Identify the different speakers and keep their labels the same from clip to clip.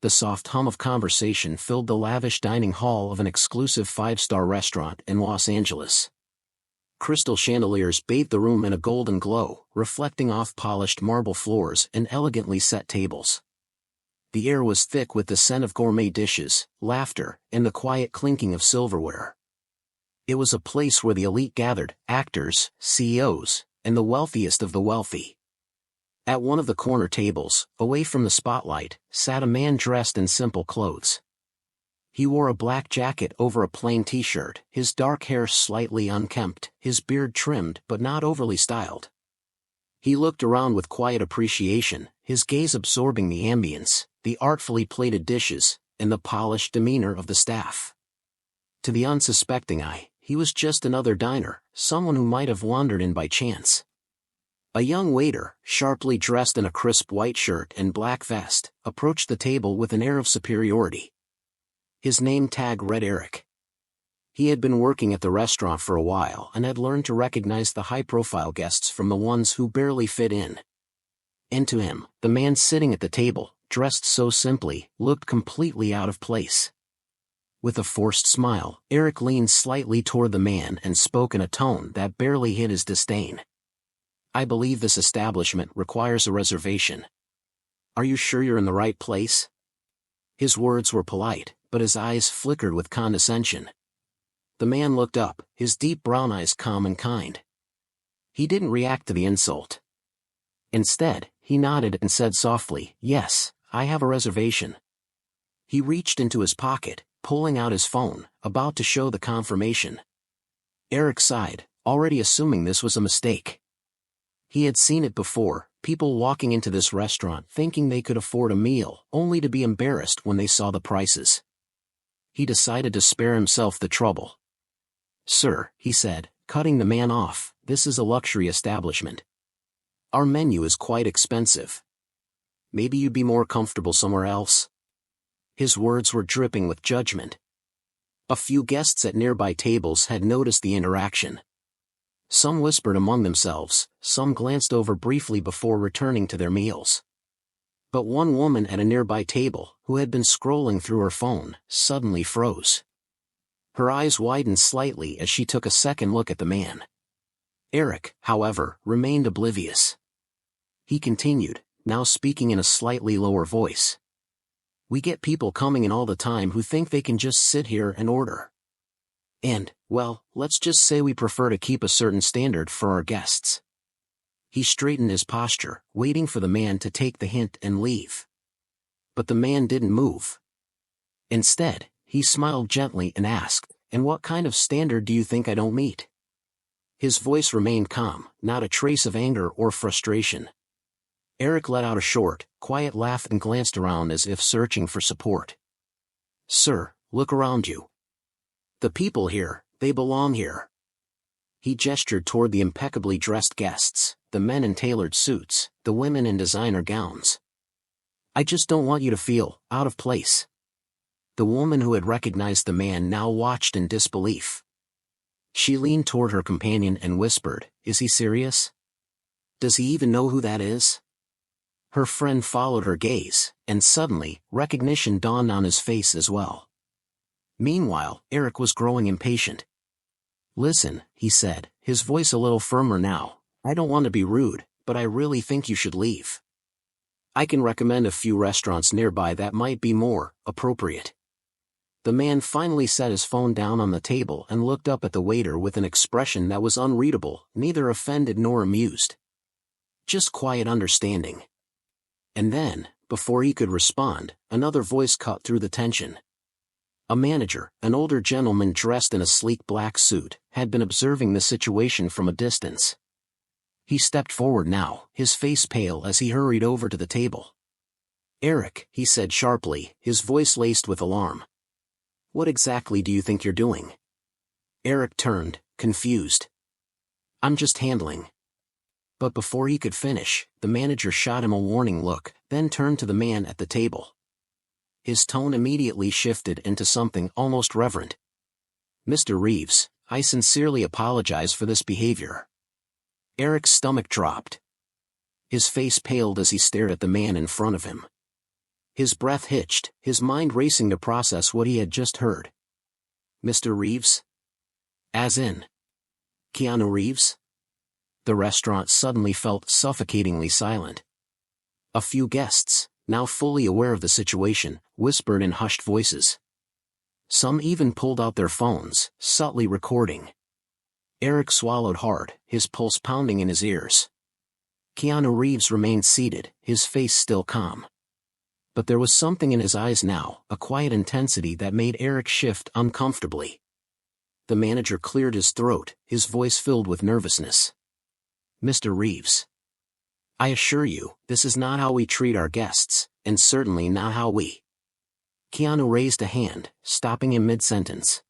Speaker 1: The soft hum of conversation filled the lavish dining hall of an exclusive five-star restaurant in Los Angeles. Crystal chandeliers bathed the room in a golden glow, reflecting off polished marble floors and elegantly set tables. The air was thick with the scent of gourmet dishes, laughter, and the quiet clinking of silverware. It was a place where the elite gathered, actors, CEOs, and the wealthiest of the wealthy. At one of the corner tables, away from the spotlight, sat a man dressed in simple clothes. He wore a black jacket over a plain t-shirt, his dark hair slightly unkempt, his beard trimmed but not overly styled. He looked around with quiet appreciation, his gaze absorbing the ambience, the artfully plated dishes, and the polished demeanor of the staff. To the unsuspecting eye, he was just another diner, someone who might have wandered in by chance. A young waiter, sharply dressed in a crisp white shirt and black vest, approached the table with an air of superiority. His name tag read Eric. He had been working at the restaurant for a while and had learned to recognize the high-profile guests from the ones who barely fit in. And to him, the man sitting at the table, dressed so simply, looked completely out of place. With a forced smile, Eric leaned slightly toward the man and spoke in a tone that barely hid his disdain. "I believe this establishment requires a reservation. Are you sure you're in the right place?" His words were polite, but his eyes flickered with condescension. The man looked up, his deep brown eyes calm and kind. He didn't react to the insult. Instead, he nodded and said softly, "Yes, I have a reservation." He reached into his pocket, pulling out his phone, about to show the confirmation. Eric sighed, already assuming this was a mistake. He had seen it before, people walking into this restaurant thinking they could afford a meal, only to be embarrassed when they saw the prices. He decided to spare himself the trouble. "Sir," he said, cutting the man off, "this is a luxury establishment. Our menu is quite expensive. Maybe you'd be more comfortable somewhere else." His words were dripping with judgment. A few guests at nearby tables had noticed the interaction. Some whispered among themselves, some glanced over briefly before returning to their meals. But one woman at a nearby table, who had been scrolling through her phone, suddenly froze. Her eyes widened slightly as she took a second look at the man. Eric, however, remained oblivious. He continued, now speaking in a slightly lower voice. "We get people coming in all the time who think they can just sit here and order. And, well, let's just say we prefer to keep a certain standard for our guests." He straightened his posture, waiting for the man to take the hint and leave. But the man didn't move. Instead, he smiled gently and asked, "And what kind of standard do you think I don't meet?" His voice remained calm, not a trace of anger or frustration. Eric let out a short, quiet laugh and glanced around as if searching for support. "Sir, look around you. The people here, they belong here." He gestured toward the impeccably dressed guests, the men in tailored suits, the women in designer gowns. "I just don't want you to feel out of place." The woman who had recognized the man now watched in disbelief. She leaned toward her companion and whispered, "Is he serious? Does he even know who that is?" Her friend followed her gaze, and suddenly, recognition dawned on his face as well. Meanwhile, Eric was growing impatient. "Listen," he said, his voice a little firmer now, "I don't want to be rude, but I really think you should leave. I can recommend a few restaurants nearby that might be more appropriate." The man finally set his phone down on the table and looked up at the waiter with an expression that was unreadable, neither offended nor amused. Just quiet understanding. And then, before he could respond, another voice cut through the tension. A manager, an older gentleman dressed in a sleek black suit, had been observing the situation from a distance. He stepped forward now, his face pale as he hurried over to the table. "Eric," he said sharply, his voice laced with alarm. "What exactly do you think you're doing?" Eric turned, confused. "I'm just handling." But before he could finish, the manager shot him a warning look, then turned to the man at the table. His tone immediately shifted into something almost reverent. "Mr. Reeves, I sincerely apologize for this behavior." Eric's stomach dropped. His face paled as he stared at the man in front of him. His breath hitched, his mind racing to process what he had just heard. Mr. Reeves? As in Keanu Reeves? The restaurant suddenly felt suffocatingly silent. A few guests, now fully aware of the situation, whispered in hushed voices. Some even pulled out their phones, subtly recording. Eric swallowed hard, his pulse pounding in his ears. Keanu Reeves remained seated, his face still calm. But there was something in his eyes now, a quiet intensity that made Eric shift uncomfortably. The manager cleared his throat, his voice filled with nervousness. Mr. Reeves. I assure you, this is not how we treat our guests, and certainly not how we. Keanu raised a hand, stopping him mid-sentence.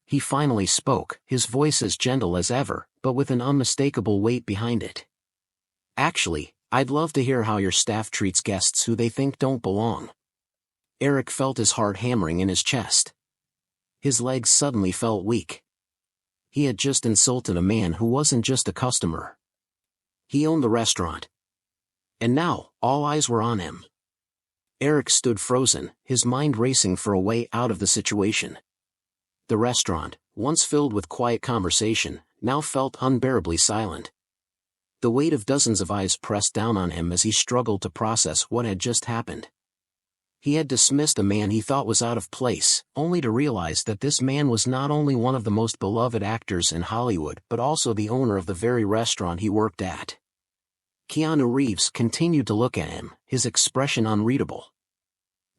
Speaker 1: He finally spoke, his voice as gentle as ever, but with an unmistakable weight behind it. Actually, I'd love to hear how your staff treats guests who they think don't belong. Eric felt his heart hammering in his chest. His legs suddenly felt weak. He had just insulted a man who wasn't just a customer. He owned the restaurant. And now, all eyes were on him. Eric stood frozen, his mind racing for a way out of the situation. The restaurant, once filled with quiet conversation, now felt unbearably silent. The weight of dozens of eyes pressed down on him as he struggled to process what had just happened. He had dismissed a man he thought was out of place, only to realize that this man was not only one of the most beloved actors in Hollywood but also the owner of the very restaurant he worked at. Keanu Reeves continued to look at him, his expression unreadable.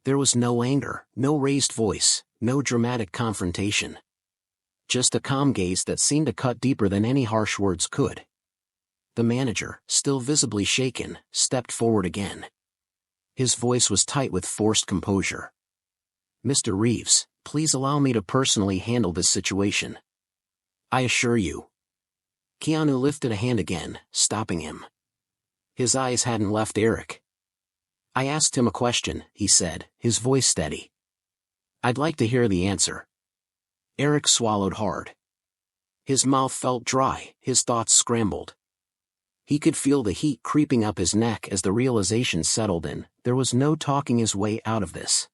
Speaker 1: There was no anger, no raised voice, no dramatic confrontation. Just a calm gaze that seemed to cut deeper than any harsh words could. The manager, still visibly shaken, stepped forward again. His voice was tight with forced composure. Mr. Reeves, please allow me to personally handle this situation. I assure you. Keanu lifted a hand again, stopping him. His eyes hadn't left Eric. I asked him a question, he said, his voice steady. I'd like to hear the answer. Eric swallowed hard. His mouth felt dry, his thoughts scrambled. He could feel the heat creeping up his neck as the realization settled in, there was no talking his way out of this.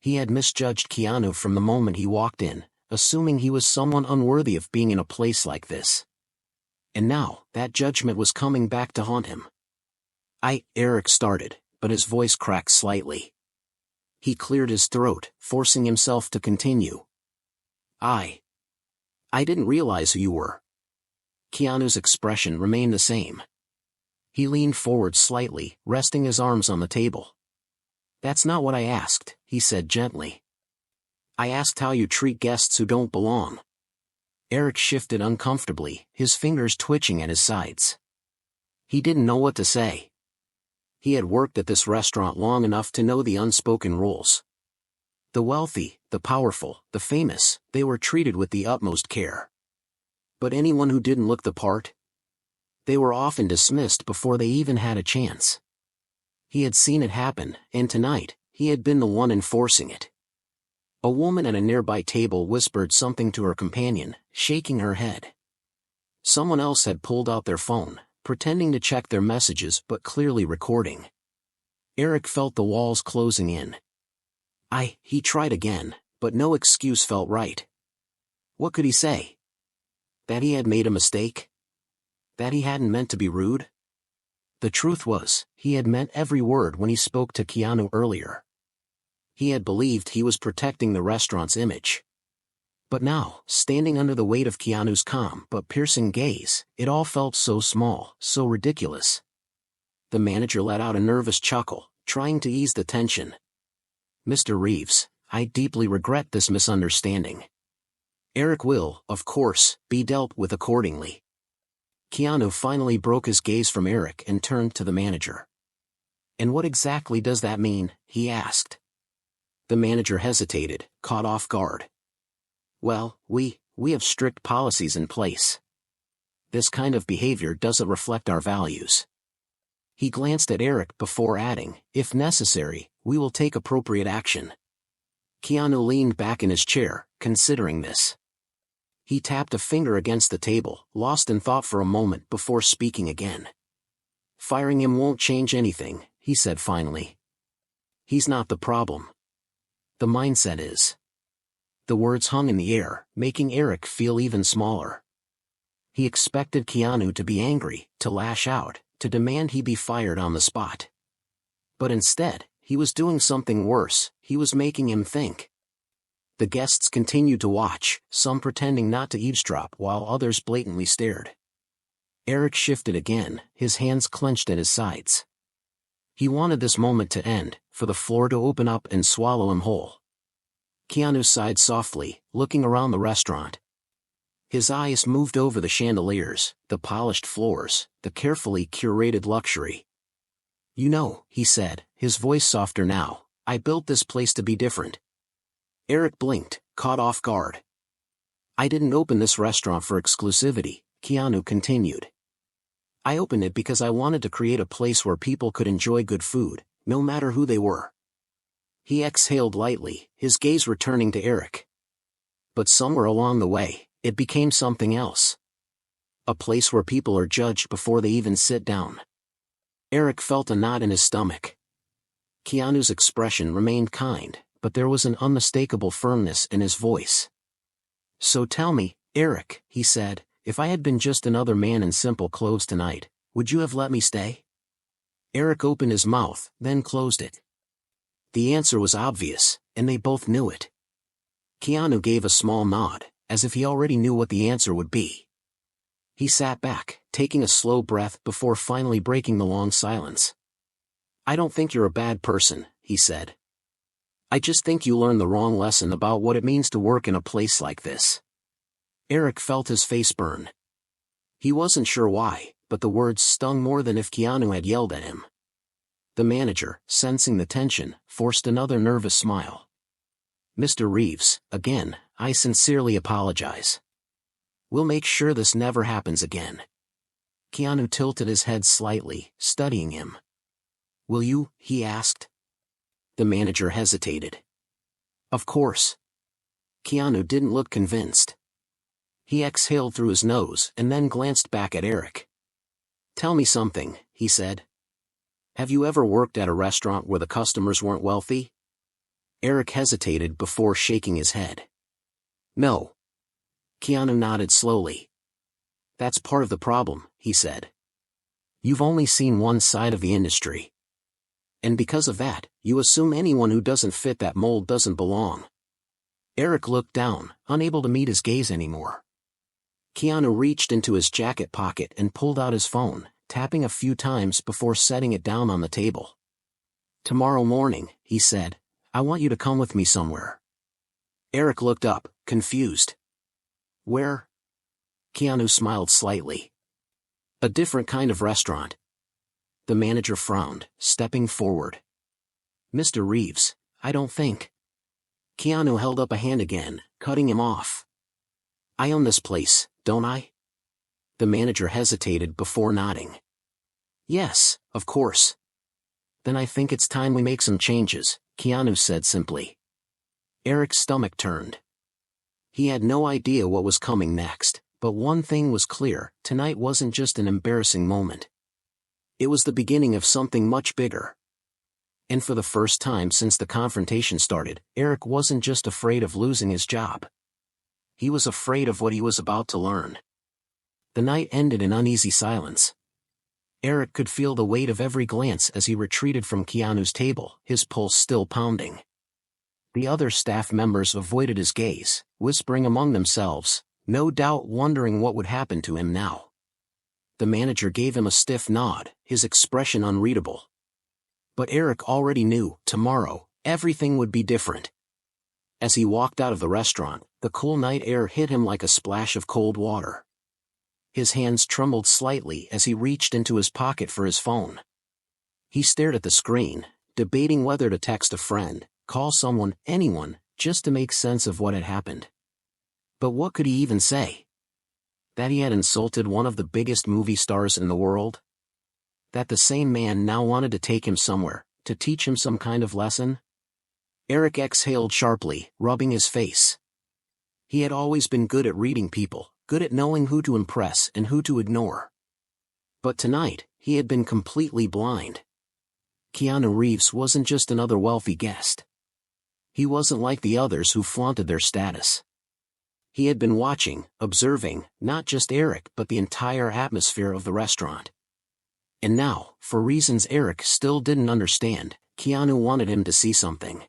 Speaker 1: He had misjudged Keanu from the moment he walked in, assuming he was someone unworthy of being in a place like this. And now, that judgment was coming back to haunt him. Eric started, but his voice cracked slightly. He cleared his throat, forcing himself to continue. I didn't realize who you were. Keanu's expression remained the same. He leaned forward slightly, resting his arms on the table. That's not what I asked, he said gently. I asked how you treat guests who don't belong. Eric shifted uncomfortably, his fingers twitching at his sides. He didn't know what to say. He had worked at this restaurant long enough to know the unspoken rules. The wealthy, the powerful, the famous, they were treated with the utmost care. But anyone who didn't look the part? They were often dismissed before they even had a chance. He had seen it happen, and tonight, he had been the one enforcing it. A woman at a nearby table whispered something to her companion, shaking her head. Someone else had pulled out their phone, pretending to check their messages but clearly recording. Eric felt the walls closing in. He tried again, but no excuse felt right. What could he say? That he had made a mistake? That he hadn't meant to be rude? The truth was, he had meant every word when he spoke to Keanu earlier. He had believed he was protecting the restaurant's image. But now, standing under the weight of Keanu's calm but piercing gaze, it all felt so small, so ridiculous. The manager let out a nervous chuckle, trying to ease the tension. Mr. Reeves, I deeply regret this misunderstanding. Eric will, of course, be dealt with accordingly. Keanu finally broke his gaze from Eric and turned to the manager. And what exactly does that mean? He asked. The manager hesitated, caught off guard. Well, we have strict policies in place. This kind of behavior doesn't reflect our values. He glanced at Eric before adding, if necessary, we will take appropriate action. Keanu leaned back in his chair, considering this. He tapped a finger against the table, lost in thought for a moment before speaking again. Firing him won't change anything, he said finally. He's not the problem. The mindset is. The words hung in the air, making Eric feel even smaller. He expected Keanu to be angry, to lash out, to demand he be fired on the spot. But instead, he was doing something worse. He was making him think. The guests continued to watch, some pretending not to eavesdrop while others blatantly stared. Eric shifted again, his hands clenched at his sides. He wanted this moment to end, for the floor to open up and swallow him whole. Keanu sighed softly, looking around the restaurant. His eyes moved over the chandeliers, the polished floors, the carefully curated luxury. "You know," he said, his voice softer now, "I built this place to be different." Eric blinked, caught off guard. "I didn't open this restaurant for exclusivity," Keanu continued. "I opened it because I wanted to create a place where people could enjoy good food, no matter who they were." He exhaled lightly, his gaze returning to Eric. But somewhere along the way, it became something else. A place where people are judged before they even sit down. Eric felt a knot in his stomach. Keanu's expression remained kind, but there was an unmistakable firmness in his voice. "So tell me, Eric," he said, "if I had been just another man in simple clothes tonight, would you have let me stay?" Eric opened his mouth, then closed it. The answer was obvious, and they both knew it. Keanu gave a small nod, as if he already knew what the answer would be. He sat back, taking a slow breath before finally breaking the long silence. "I don't think you're a bad person," he said. "I just think you learned the wrong lesson about what it means to work in a place like this." Eric felt his face burn. He wasn't sure why, but the words stung more than if Keanu had yelled at him. The manager, sensing the tension, forced another nervous smile. "Mr. Reeves, again, I sincerely apologize. We'll make sure this never happens again." Keanu tilted his head slightly, studying him. "Will you?" he asked. The manager hesitated. "Of course." Keanu didn't look convinced. He exhaled through his nose and then glanced back at Eric. "Tell me something," he said. "Have you ever worked at a restaurant where the customers weren't wealthy?" Eric hesitated before shaking his head. "No." Keanu nodded slowly. "That's part of the problem," he said. "You've only seen one side of the industry. And because of that, you assume anyone who doesn't fit that mold doesn't belong." Eric looked down, unable to meet his gaze anymore. Keanu reached into his jacket pocket and pulled out his phone, tapping a few times before setting it down on the table. "Tomorrow morning," he said, "I want you to come with me somewhere." Eric looked up, confused. "Where?" Keanu smiled slightly. "A different kind of restaurant." The manager frowned, stepping forward. "Mr. Reeves, I don't think." Keanu held up a hand again, cutting him off. "I own this place, don't I?" The manager hesitated before nodding. "Yes, of course." "Then I think it's time we make some changes," Keanu said simply. Eric's stomach turned. He had no idea what was coming next, but one thing was clear: tonight wasn't just an embarrassing moment. It was the beginning of something much bigger. And for the first time since the confrontation started, Eric wasn't just afraid of losing his job. He was afraid of what he was about to learn. The night ended in uneasy silence. Eric could feel the weight of every glance as he retreated from Keanu's table, his pulse still pounding. The other staff members avoided his gaze, whispering among themselves, no doubt wondering what would happen to him now. The manager gave him a stiff nod, his expression unreadable. But Eric already knew, tomorrow, everything would be different. As he walked out of the restaurant, the cool night air hit him like a splash of cold water. His hands trembled slightly as he reached into his pocket for his phone. He stared at the screen, debating whether to text a friend, call someone, anyone, just to make sense of what had happened. But what could he even say? That he had insulted one of the biggest movie stars in the world? That the same man now wanted to take him somewhere, to teach him some kind of lesson? Eric exhaled sharply, rubbing his face. He had always been good at reading people, good at knowing who to impress and who to ignore. But tonight, he had been completely blind. Keanu Reeves wasn't just another wealthy guest. He wasn't like the others who flaunted their status. He had been watching, observing, not just Eric but the entire atmosphere of the restaurant. And now, for reasons Eric still didn't understand, Keanu wanted him to see something.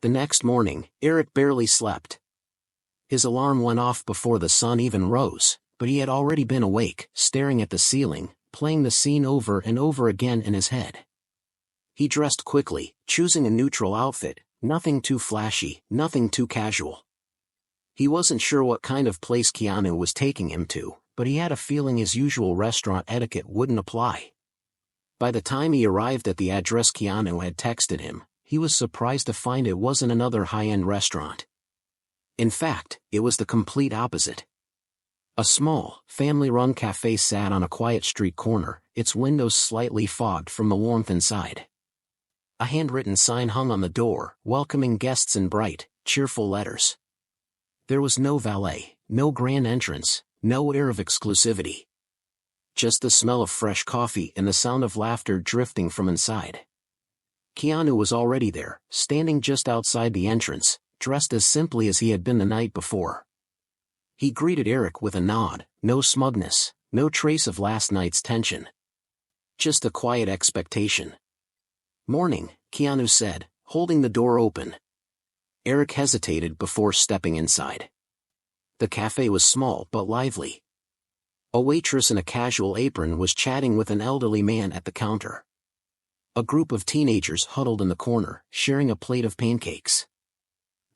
Speaker 1: The next morning, Eric barely slept. His alarm went off before the sun even rose, but he had already been awake, staring at the ceiling, playing the scene over and over again in his head. He dressed quickly, choosing a neutral outfit, nothing too flashy, nothing too casual. He wasn't sure what kind of place Keanu was taking him to, but he had a feeling his usual restaurant etiquette wouldn't apply. By the time he arrived at the address Keanu had texted him, he was surprised to find it wasn't another high-end restaurant. In fact, it was the complete opposite. A small, family-run cafe sat on a quiet street corner, its windows slightly fogged from the warmth inside. A handwritten sign hung on the door, welcoming guests in bright, cheerful letters. There was no valet, no grand entrance, no air of exclusivity. Just the smell of fresh coffee and the sound of laughter drifting from inside. Keanu was already there, standing just outside the entrance, dressed as simply as he had been the night before. He greeted Eric with a nod, no smugness, no trace of last night's tension. Just a quiet expectation. "Morning," Keanu said, holding the door open. Eric hesitated before stepping inside. The cafe was small but lively. A waitress in a casual apron was chatting with an elderly man at the counter. A group of teenagers huddled in the corner, sharing a plate of pancakes.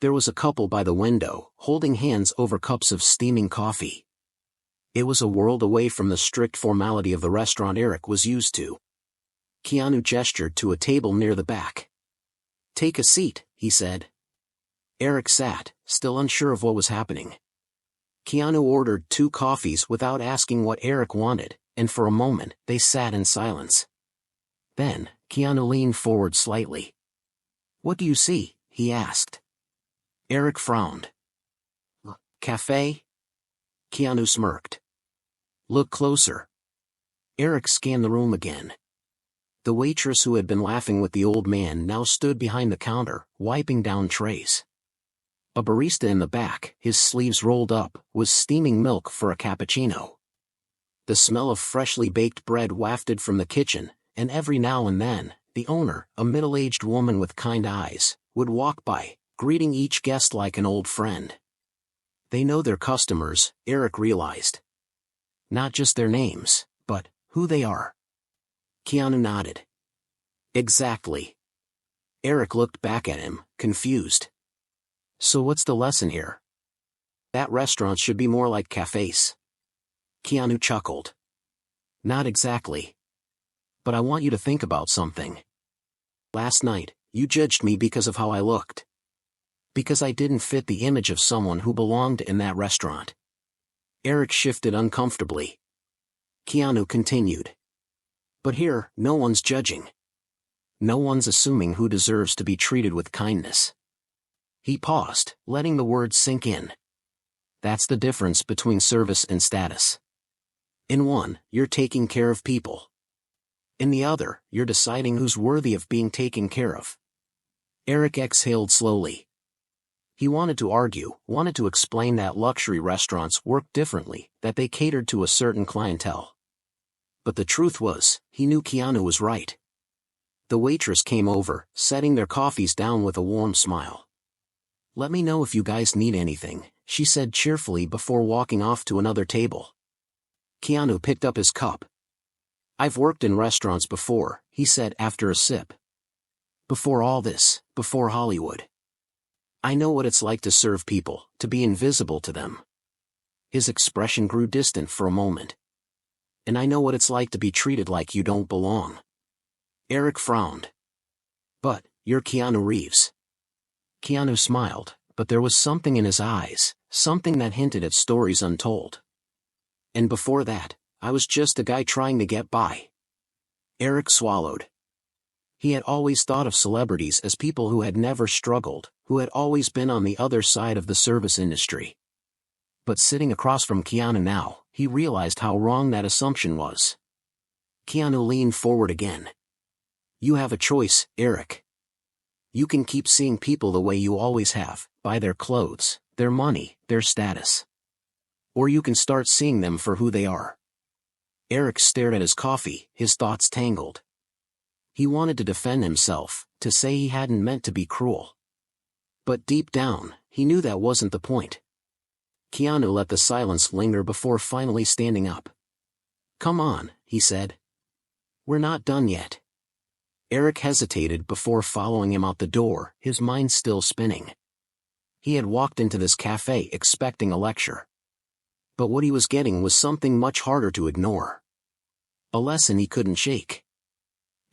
Speaker 1: There was a couple by the window, holding hands over cups of steaming coffee. It was a world away from the strict formality of the restaurant Eric was used to. Keanu gestured to a table near the back. "Take a seat," he said. Eric sat, still unsure of what was happening. Keanu ordered 2 coffees without asking what Eric wanted, and for a moment, they sat in silence. Then, Keanu leaned forward slightly. "What do you see?" he asked. Eric frowned. "Cafe?" Keanu smirked. "Look closer." Eric scanned the room again. The waitress who had been laughing with the old man now stood behind the counter, wiping down trays. A barista in the back, his sleeves rolled up, was steaming milk for a cappuccino. The smell of freshly baked bread wafted from the kitchen, and every now and then, the owner, a middle-aged woman with kind eyes, would walk by, greeting each guest like an old friend. They know their customers, Eric realized. Not just their names, but who they are. Keanu nodded. "Exactly." Eric looked back at him, confused. "So what's the lesson here? That restaurant should be more like cafes." Keanu chuckled. "Not exactly. But I want you to think about something. Last night, you judged me because of how I looked. Because I didn't fit the image of someone who belonged in that restaurant." Eric shifted uncomfortably. Keanu continued. "But here, no one's judging. No one's assuming who deserves to be treated with kindness." He paused, letting the words sink in. "That's the difference between service and status. In one, you're taking care of people. In the other, you're deciding who's worthy of being taken care of." Eric exhaled slowly. He wanted to argue, wanted to explain that luxury restaurants worked differently, that they catered to a certain clientele. But the truth was, he knew Keanu was right. The waitress came over, setting their coffees down with a warm smile. "Let me know if you guys need anything," she said cheerfully before walking off to another table. Keanu picked up his cup. "I've worked in restaurants before," he said after a sip. "Before all this, before Hollywood. I know what it's like to serve people, to be invisible to them." His expression grew distant for a moment. "And I know what it's like to be treated like you don't belong." Eric frowned. "But, you're Keanu Reeves." Keanu smiled, but there was something in his eyes, something that hinted at stories untold. "And before that, I was just a guy trying to get by." Eric swallowed. He had always thought of celebrities as people who had never struggled, who had always been on the other side of the service industry. But sitting across from Keanu now, he realized how wrong that assumption was. Keanu leaned forward again. You have a choice, Eric. You can keep seeing people the way you always have, by their clothes, their money, their status. Or you can start seeing them for who they are. Eric stared at his coffee, his thoughts tangled. He wanted to defend himself, to say he hadn't meant to be cruel. But deep down, he knew that wasn't the point. Keanu let the silence linger before finally standing up. "Come on," he said. "We're not done yet." Eric hesitated before following him out the door, his mind still spinning. He had walked into this cafe expecting a lecture. But what he was getting was something much harder to ignore. A lesson he couldn't shake.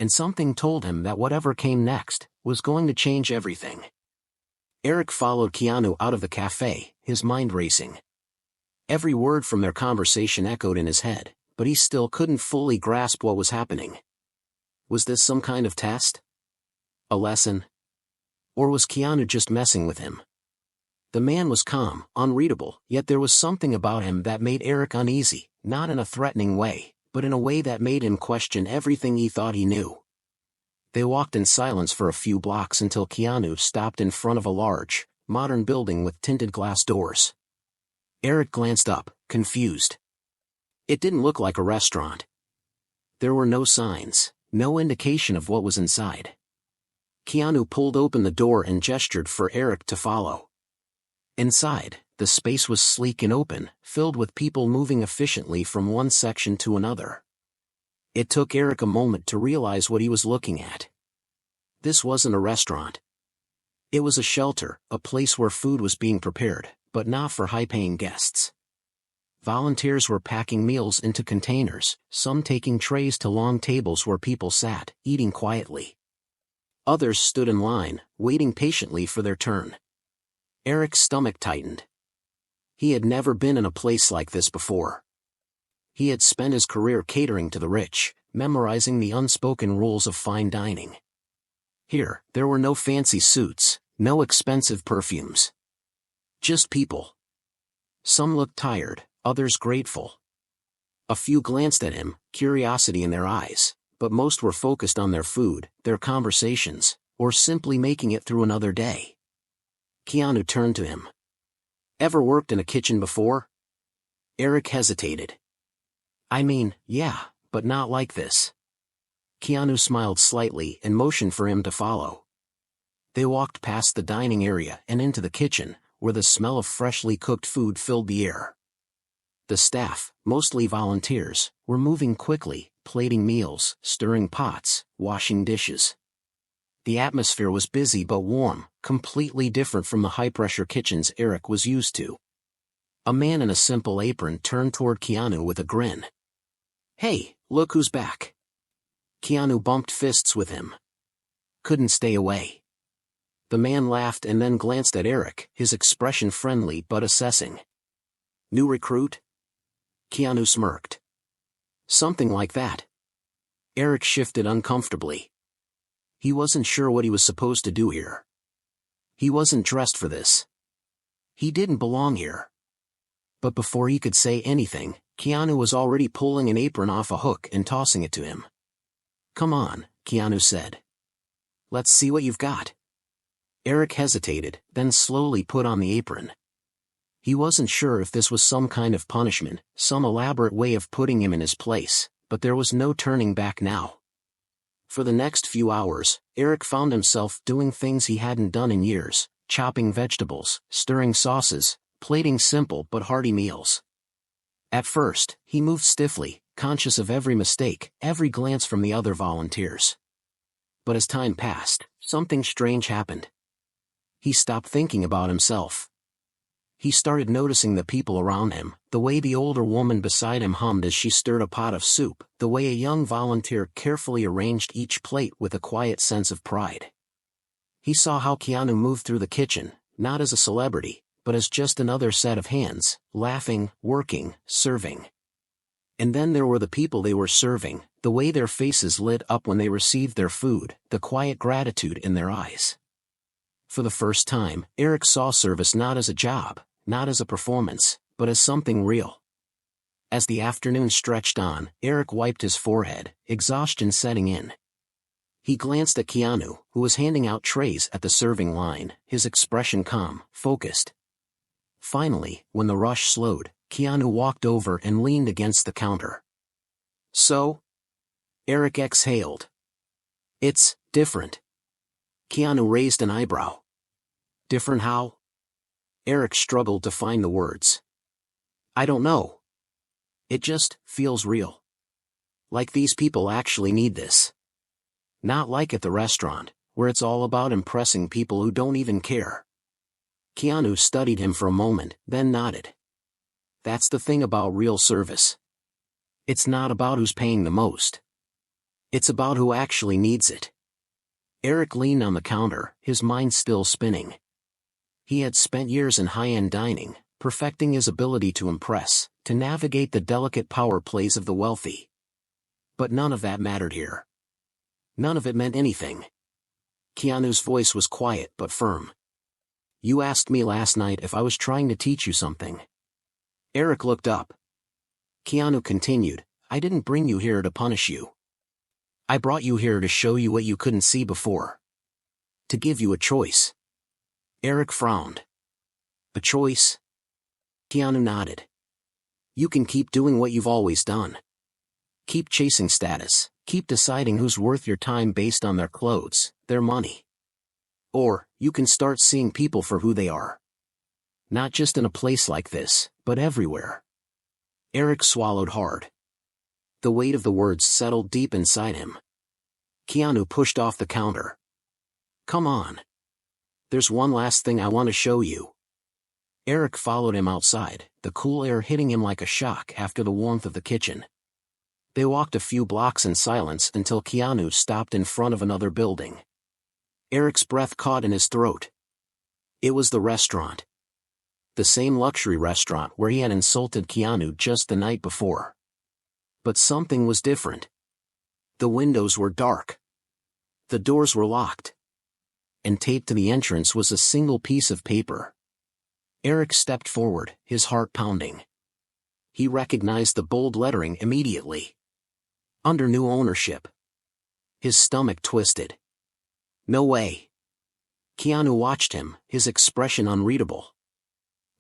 Speaker 1: And something told him that whatever came next was going to change everything. Eric followed Keanu out of the cafe, his mind racing. Every word from their conversation echoed in his head, but he still couldn't fully grasp what was happening. Was this some kind of test? A lesson? Or was Keanu just messing with him? The man was calm, unreadable, yet there was something about him that made Eric uneasy, not in a threatening way, but in a way that made him question everything he thought he knew. They walked in silence for a few blocks until Keanu stopped in front of a large, modern building with tinted glass doors. Eric glanced up, confused. It didn't look like a restaurant. There were no signs, no indication of what was inside. Keanu pulled open the door and gestured for Eric to follow. Inside, the space was sleek and open, filled with people moving efficiently from one section to another. It took Eric a moment to realize what he was looking at. This wasn't a restaurant. It was a shelter, a place where food was being prepared, but not for high-paying guests. Volunteers were packing meals into containers, some taking trays to long tables where people sat, eating quietly. Others stood in line, waiting patiently for their turn. Eric's stomach tightened. He had never been in a place like this before. He had spent his career catering to the rich, memorizing the unspoken rules of fine dining. Here, there were no fancy suits, no expensive perfumes. Just people. Some looked tired, others grateful. A few glanced at him, curiosity in their eyes, but most were focused on their food, their conversations, or simply making it through another day. Keanu turned to him. "Ever worked in a kitchen before?" Eric hesitated. "I mean, yeah, but not like this." Keanu smiled slightly and motioned for him to follow. They walked past the dining area and into the kitchen, where the smell of freshly cooked food filled the air. The staff, mostly volunteers, were moving quickly, plating meals, stirring pots, washing dishes. The atmosphere was busy but warm, completely different from the high-pressure kitchens Eric was used to. A man in a simple apron turned toward Keanu with a grin. "Hey, look who's back." Keanu bumped fists with him. Couldn't stay away. The man laughed and then glanced at Eric, his expression friendly but assessing. "New recruit?" Keanu smirked. "Something like that." Eric shifted uncomfortably. He wasn't sure what he was supposed to do here. He wasn't dressed for this. He didn't belong here. But before he could say anything, Keanu was already pulling an apron off a hook and tossing it to him. "Come on," Keanu said. "Let's see what you've got." Eric hesitated, then slowly put on the apron. He wasn't sure if this was some kind of punishment, some elaborate way of putting him in his place, but there was no turning back now. For the next few hours, Eric found himself doing things he hadn't done in years, chopping vegetables, stirring sauces, plating simple but hearty meals. At first, he moved stiffly, conscious of every mistake, every glance from the other volunteers. But as time passed, something strange happened. He stopped thinking about himself. He started noticing the people around him, the way the older woman beside him hummed as she stirred a pot of soup, the way a young volunteer carefully arranged each plate with a quiet sense of pride. He saw how Keanu moved through the kitchen, not as a celebrity, but as just another set of hands, laughing, working, serving. And then there were the people they were serving, the way their faces lit up when they received their food, the quiet gratitude in their eyes. For the first time, Eric saw service not as a job, not as a performance, but as something real. As the afternoon stretched on, Eric wiped his forehead, exhaustion setting in. He glanced at Keanu, who was handing out trays at the serving line, his expression calm, focused. Finally, when the rush slowed, Keanu walked over and leaned against the counter. "So?" Eric exhaled. "It's different." Keanu raised an eyebrow. "Different how?" Eric struggled to find the words. "I don't know. It just feels real. Like these people actually need this. Not like at the restaurant, where it's all about impressing people who don't even care." Keanu studied him for a moment, then nodded. "That's the thing about real service. It's not about who's paying the most. It's about who actually needs it." Eric leaned on the counter, his mind still spinning. He had spent years in high-end dining, perfecting his ability to impress, to navigate the delicate power plays of the wealthy. But none of that mattered here. None of it meant anything. Keanu's voice was quiet but firm. "You asked me last night if I was trying to teach you something." Eric looked up. Keanu continued, "I didn't bring you here to punish you. I brought you here to show you what you couldn't see before. To give you a choice." Eric frowned. "A choice?" Keanu nodded. "You can keep doing what you've always done. Keep chasing status, keep deciding who's worth your time based on their clothes, their money. Or, you can start seeing people for who they are. Not just in a place like this, but everywhere." Eric swallowed hard. The weight of the words settled deep inside him. Keanu pushed off the counter. "Come on. There's one last thing I want to show you." Eric followed him outside, the cool air hitting him like a shock after the warmth of the kitchen. They walked a few blocks in silence until Keanu stopped in front of another building. Eric's breath caught in his throat. It was the restaurant. The same luxury restaurant where he had insulted Keanu just the night before. But something was different. The windows were dark. The doors were locked. And taped to the entrance was a single piece of paper. Eric stepped forward, his heart pounding. He recognized the bold lettering immediately. "Under new ownership." His stomach twisted. "No way." Keanu watched him, his expression unreadable.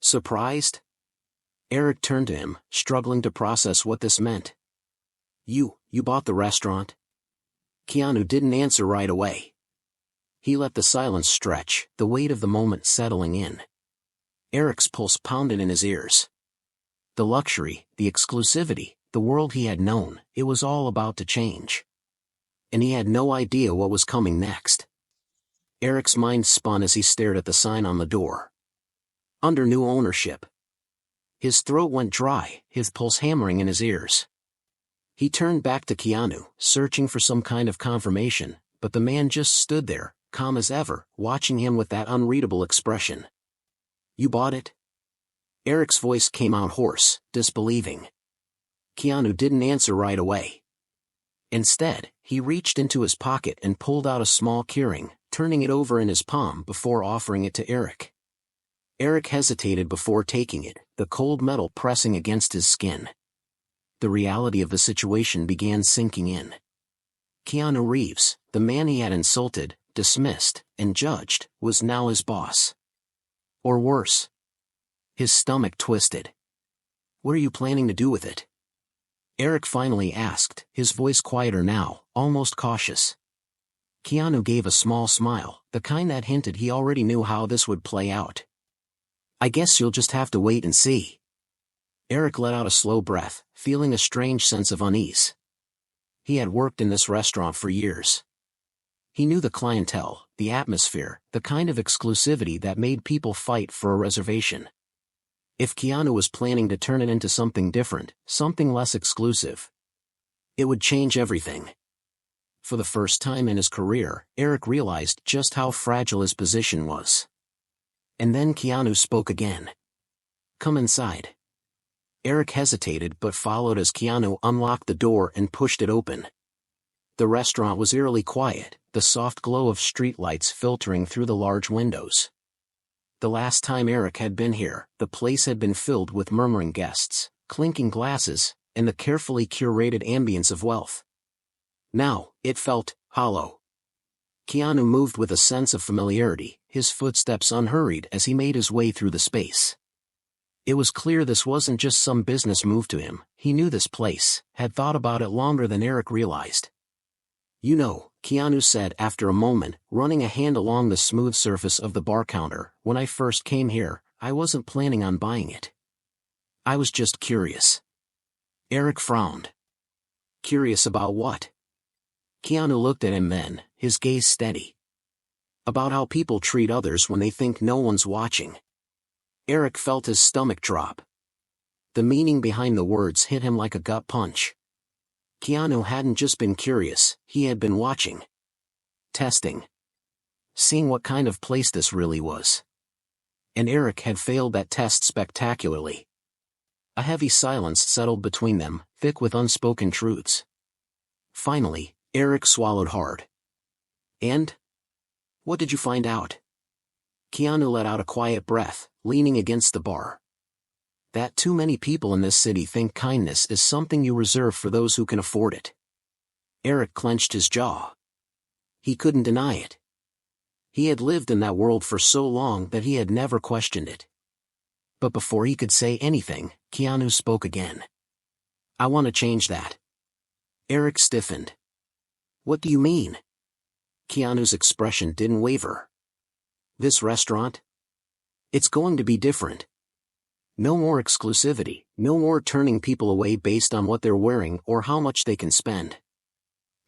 Speaker 1: "Surprised?" Eric turned to him, struggling to process what this meant. You bought the restaurant?" Keanu didn't answer right away. He let the silence stretch, the weight of the moment settling in. Eric's pulse pounded in his ears. The luxury, the exclusivity, the world he had known, it was all about to change. And he had no idea what was coming next. Eric's mind spun as he stared at the sign on the door. Under new ownership. His throat went dry, his pulse hammering in his ears. He turned back to Keanu, searching for some kind of confirmation, but the man just stood there, calm as ever, watching him with that unreadable expression. "You bought it?" Eric's voice came out hoarse, disbelieving. Keanu didn't answer right away. Instead, he reached into his pocket and pulled out a small keyring, turning it over in his palm before offering it to Eric. Eric hesitated before taking it, the cold metal pressing against his skin. The reality of the situation began sinking in. Keanu Reeves, the man he had insulted, dismissed, and judged, was now his boss. Or worse. His stomach twisted. "What are you planning to do with it?" Eric finally asked, his voice quieter now, almost cautious. Keanu gave a small smile, the kind that hinted he already knew how this would play out. "I guess you'll just have to wait and see." Eric let out a slow breath, feeling a strange sense of unease. He had worked in this restaurant for years. He knew the clientele, the atmosphere, the kind of exclusivity that made people fight for a reservation. If Keanu was planning to turn it into something different, something less exclusive, it would change everything. For the first time in his career, Eric realized just how fragile his position was. And then Keanu spoke again. "Come inside." Eric hesitated but followed as Keanu unlocked the door and pushed it open. The restaurant was eerily quiet, the soft glow of streetlights filtering through the large windows. The last time Eric had been here, the place had been filled with murmuring guests, clinking glasses, and the carefully curated ambience of wealth. Now, it felt hollow. Keanu moved with a sense of familiarity, his footsteps unhurried as he made his way through the space. It was clear this wasn't just some business move to him. He knew this place, had thought about it longer than Eric realized. "You know," Keanu said after a moment, running a hand along the smooth surface of the bar counter, "when I first came here, I wasn't planning on buying it. I was just curious." Eric frowned. "Curious about what?" Keanu looked at him then, his gaze steady. "About how people treat others when they think no one's watching." Eric felt his stomach drop. The meaning behind the words hit him like a gut punch. Keanu hadn't just been curious, he had been watching. Testing. Seeing what kind of place this really was. And Eric had failed that test spectacularly. A heavy silence settled between them, thick with unspoken truths. Finally, Eric swallowed hard. "And? What did you find out?" Keanu let out a quiet breath, leaning against the bar. "That too many people in this city think kindness is something you reserve for those who can afford it." Eric clenched his jaw. He couldn't deny it. He had lived in that world for so long that he had never questioned it. But before he could say anything, Keanu spoke again. "I want to change that." Eric stiffened. "What do you mean?" Keanu's expression didn't waver. "This restaurant? It's going to be different. No more exclusivity, no more turning people away based on what they're wearing or how much they can spend."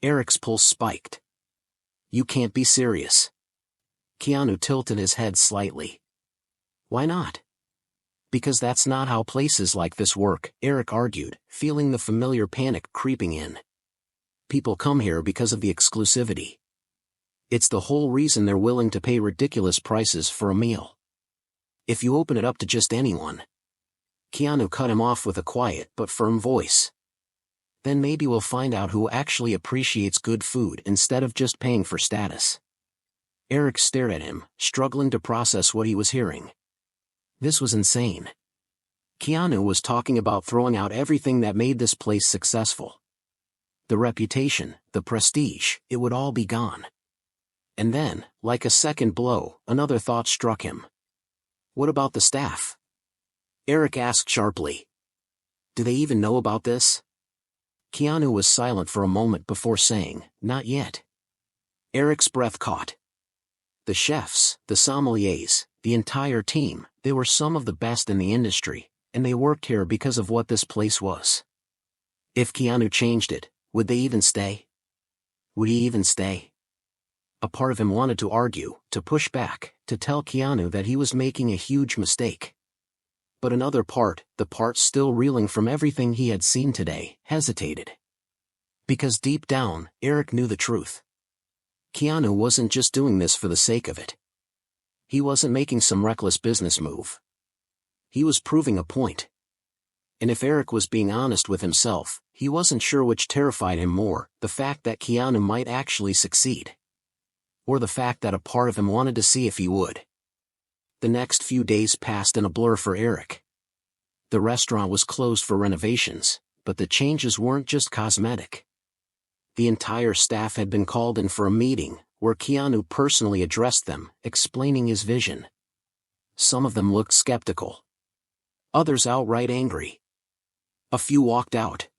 Speaker 1: Eric's pulse spiked. "You can't be serious." Keanu tilted his head slightly. "Why not?" "Because that's not how places like this work," Eric argued, feeling the familiar panic creeping in. "People come here because of the exclusivity. It's the whole reason they're willing to pay ridiculous prices for a meal. If you open it up to just anyone..." Keanu cut him off with a quiet but firm voice. "Then maybe we'll find out who actually appreciates good food instead of just paying for status." Eric stared at him, struggling to process what he was hearing. This was insane. Keanu was talking about throwing out everything that made this place successful. The reputation, the prestige, it would all be gone. And then, like a second blow, another thought struck him. "What about the staff?" Eric asked sharply. "Do they even know about this?" Keanu was silent for a moment before saying, "Not yet." Eric's breath caught. The chefs, the sommeliers, the entire team, they were some of the best in the industry, and they worked here because of what this place was. If Keanu changed it, would they even stay? Would he even stay? A part of him wanted to argue, to push back, to tell Keanu that he was making a huge mistake. But another part, the part still reeling from everything he had seen today, hesitated. Because deep down, Eric knew the truth. Keanu wasn't just doing this for the sake of it. He wasn't making some reckless business move. He was proving a point. And if Eric was being honest with himself, he wasn't sure which terrified him more, the fact that Keanu might actually succeed. Or the fact that a part of him wanted to see if he would. The next few days passed in a blur for Eric. The restaurant was closed for renovations, but the changes weren't just cosmetic. The entire staff had been called in for a meeting, where Keanu personally addressed them, explaining his vision. Some of them looked skeptical. Others outright angry. A few walked out.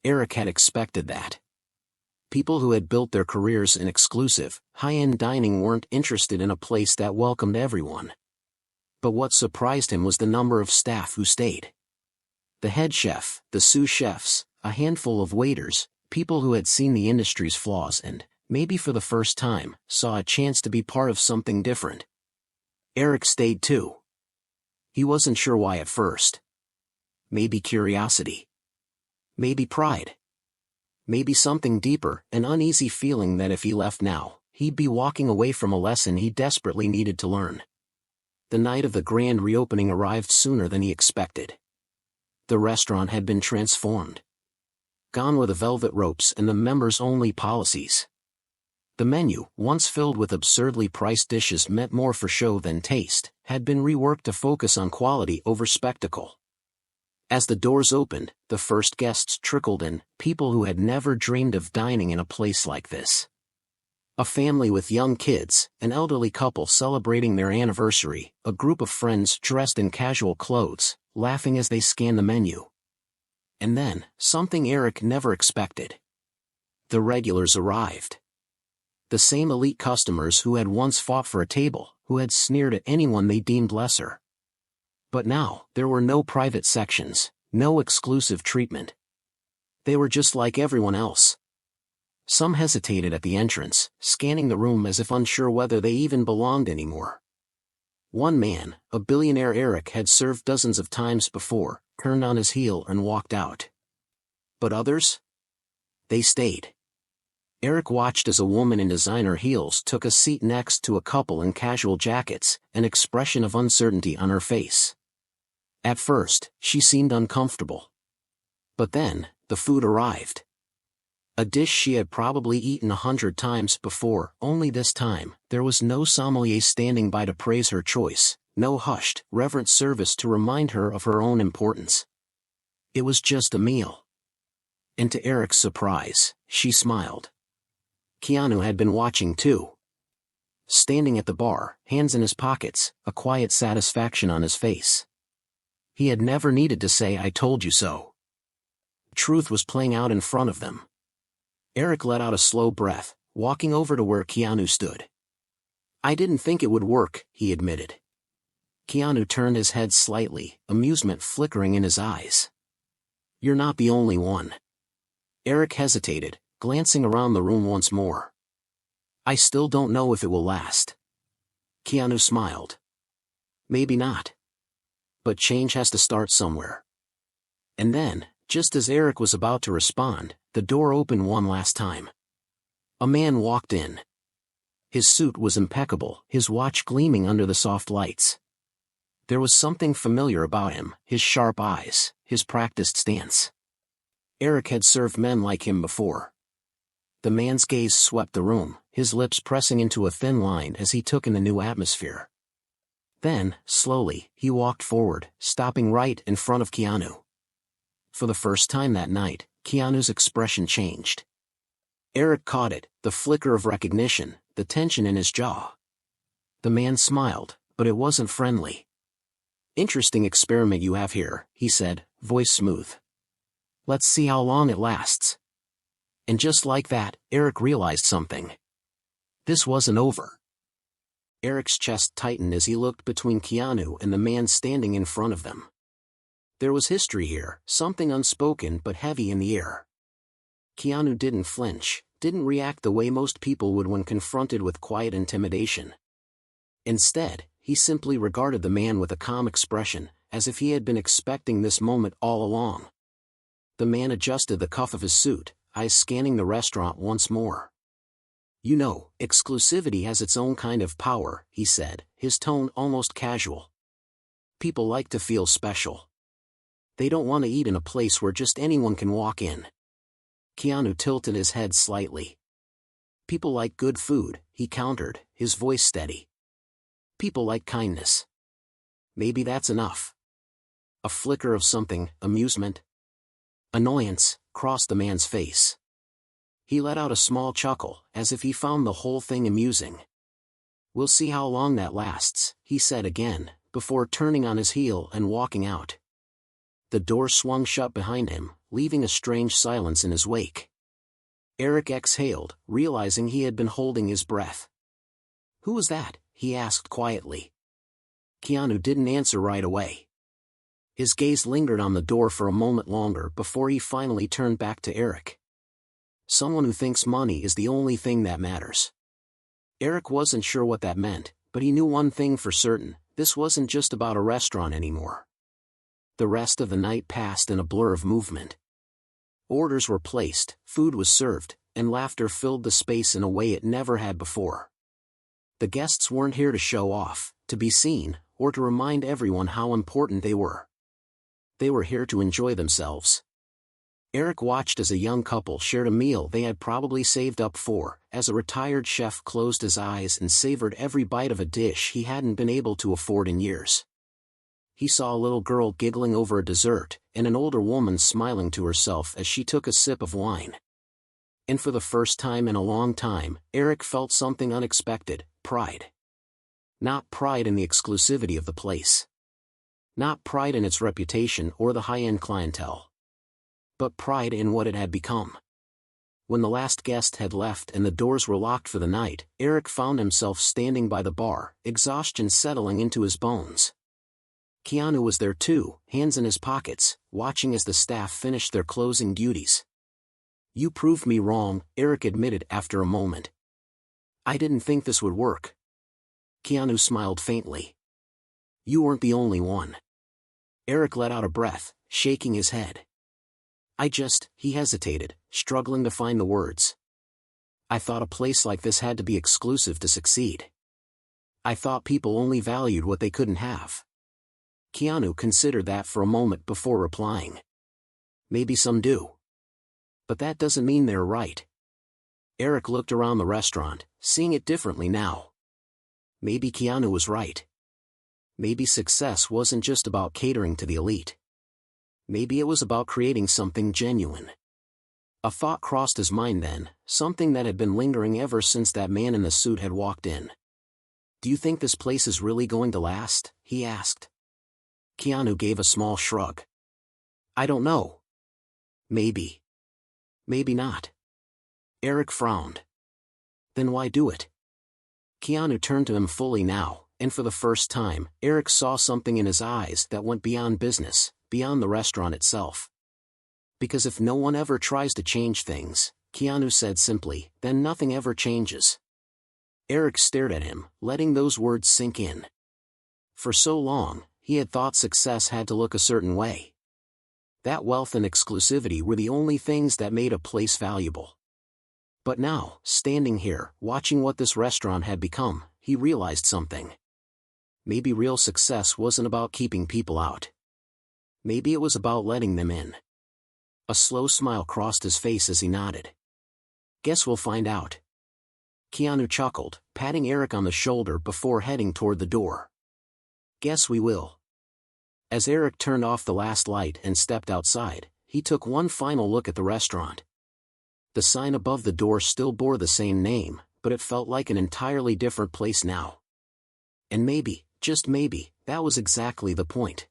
Speaker 1: Eric had expected that. People who had built their careers in exclusive, high-end dining weren't interested in a place that welcomed everyone. But what surprised him was the number of staff who stayed. The head chef, the sous chefs, a handful of waiters, people who had seen the industry's flaws and, maybe for the first time, saw a chance to be part of something different. Eric stayed too. He wasn't sure why at first. Maybe curiosity. Maybe pride. Maybe something deeper, an uneasy feeling that if he left now, he'd be walking away from a lesson he desperately needed to learn. The night of the grand reopening arrived sooner than he expected. The restaurant had been transformed. Gone were the velvet ropes and the members-only policies. The menu, once filled with absurdly priced dishes meant more for show than taste, had been reworked to focus on quality over spectacle. As the doors opened, the first guests trickled in, people who had never dreamed of dining in a place like this. A family with young kids, an elderly couple celebrating their anniversary, a group of friends dressed in casual clothes, laughing as they scan the menu. And then, something Eric never expected. The regulars arrived. The same elite customers who had once fought for a table, who had sneered at anyone they deemed lesser. But now, there were no private sections, no exclusive treatment. They were just like everyone else. Some hesitated at the entrance, scanning the room as if unsure whether they even belonged anymore. One man, a billionaire Eric had served dozens of times before, turned on his heel and walked out. But others? They stayed. Eric watched as a woman in designer heels took a seat next to a couple in casual jackets, an expression of uncertainty on her face. At first, she seemed uncomfortable. But then, the food arrived. A dish she had probably eaten 100 times before, only this time, there was no sommelier standing by to praise her choice, no hushed, reverent service to remind her of her own importance. It was just a meal. And to Eric's surprise, she smiled. Keanu had been watching too. Standing at the bar, hands in his pockets, a quiet satisfaction on his face. He had never needed to say "I told you so." Truth was playing out in front of them. Eric let out a slow breath, walking over to where Keanu stood. "I didn't think it would work," he admitted. Keanu turned his head slightly, amusement flickering in his eyes. "You're not the only one." Eric hesitated, glancing around the room once more. "I still don't know if it will last." Keanu smiled. "Maybe not. But change has to start somewhere." And then, just as Eric was about to respond, the door opened one last time. A man walked in. His suit was impeccable, his watch gleaming under the soft lights. There was something familiar about him, his sharp eyes, his practiced stance. Eric had served men like him before. The man's gaze swept the room, his lips pressing into a thin line as he took in the new atmosphere. Then, slowly, he walked forward, stopping right in front of Keanu. For the first time that night, Keanu's expression changed. Eric caught it, the flicker of recognition, the tension in his jaw. The man smiled, but it wasn't friendly. "Interesting experiment you have here," he said, voice smooth. "Let's see how long it lasts." And just like that, Eric realized something. This wasn't over. Eric's chest tightened as he looked between Keanu and the man standing in front of them. There was history here, something unspoken but heavy in the air. Keanu didn't flinch, didn't react the way most people would when confronted with quiet intimidation. Instead, he simply regarded the man with a calm expression, as if he had been expecting this moment all along. The man adjusted the cuff of his suit, eyes scanning the restaurant once more. "You know, exclusivity has its own kind of power," he said, his tone almost casual. "People like to feel special. They don't want to eat in a place where just anyone can walk in." Keanu tilted his head slightly. "People like good food," he countered, his voice steady. "People like kindness. Maybe that's enough." A flicker of something, amusement, annoyance, crossed the man's face. He let out a small chuckle, as if he found the whole thing amusing. "We'll see how long that lasts," he said again, before turning on his heel and walking out. The door swung shut behind him, leaving a strange silence in his wake. Eric exhaled, realizing he had been holding his breath. "Who was that?" he asked quietly. Keanu didn't answer right away. His gaze lingered on the door for a moment longer before he finally turned back to Eric. "Someone who thinks money is the only thing that matters." Eric wasn't sure what that meant, but he knew one thing for certain: this wasn't just about a restaurant anymore. The rest of the night passed in a blur of movement. Orders were placed, food was served, and laughter filled the space in a way it never had before. The guests weren't here to show off, to be seen, or to remind everyone how important they were. They were here to enjoy themselves. Eric watched as a young couple shared a meal they had probably saved up for, as a retired chef closed his eyes and savored every bite of a dish he hadn't been able to afford in years. He saw a little girl giggling over a dessert, and an older woman smiling to herself as she took a sip of wine. And for the first time in a long time, Eric felt something unexpected: pride. Not pride in the exclusivity of the place. Not pride in its reputation or the high-end clientele. But pride in what it had become. When the last guest had left and the doors were locked for the night, Eric found himself standing by the bar, exhaustion settling into his bones. Keanu was there too, hands in his pockets, watching as the staff finished their closing duties. "You proved me wrong," Eric admitted after a moment. "I didn't think this would work." Keanu smiled faintly. "You weren't the only one." Eric let out a breath, shaking his head. He hesitated, struggling to find the words. "I thought a place like this had to be exclusive to succeed. I thought people only valued what they couldn't have." Keanu considered that for a moment before replying. "Maybe some do. But that doesn't mean they're right." Eric looked around the restaurant, seeing it differently now. Maybe Keanu was right. Maybe success wasn't just about catering to the elite. Maybe it was about creating something genuine. A thought crossed his mind then, something that had been lingering ever since that man in the suit had walked in. "Do you think this place is really going to last?" he asked. Keanu gave a small shrug. "I don't know. Maybe. Maybe not." Eric frowned. "Then why do it?" Keanu turned to him fully now, and for the first time, Eric saw something in his eyes that went beyond business, beyond the restaurant itself. "Because if no one ever tries to change things," Keanu said simply, "then nothing ever changes." Eric stared at him, letting those words sink in. For so long, he had thought success had to look a certain way. That wealth and exclusivity were the only things that made a place valuable. But now, standing here, watching what this restaurant had become, he realized something. Maybe real success wasn't about keeping people out. Maybe it was about letting them in. A slow smile crossed his face as he nodded. "Guess we'll find out." Keanu chuckled, patting Eric on the shoulder before heading toward the door. "Guess we will." As Eric turned off the last light and stepped outside, he took one final look at the restaurant. The sign above the door still bore the same name, but it felt like an entirely different place now. And maybe, just maybe, that was exactly the point.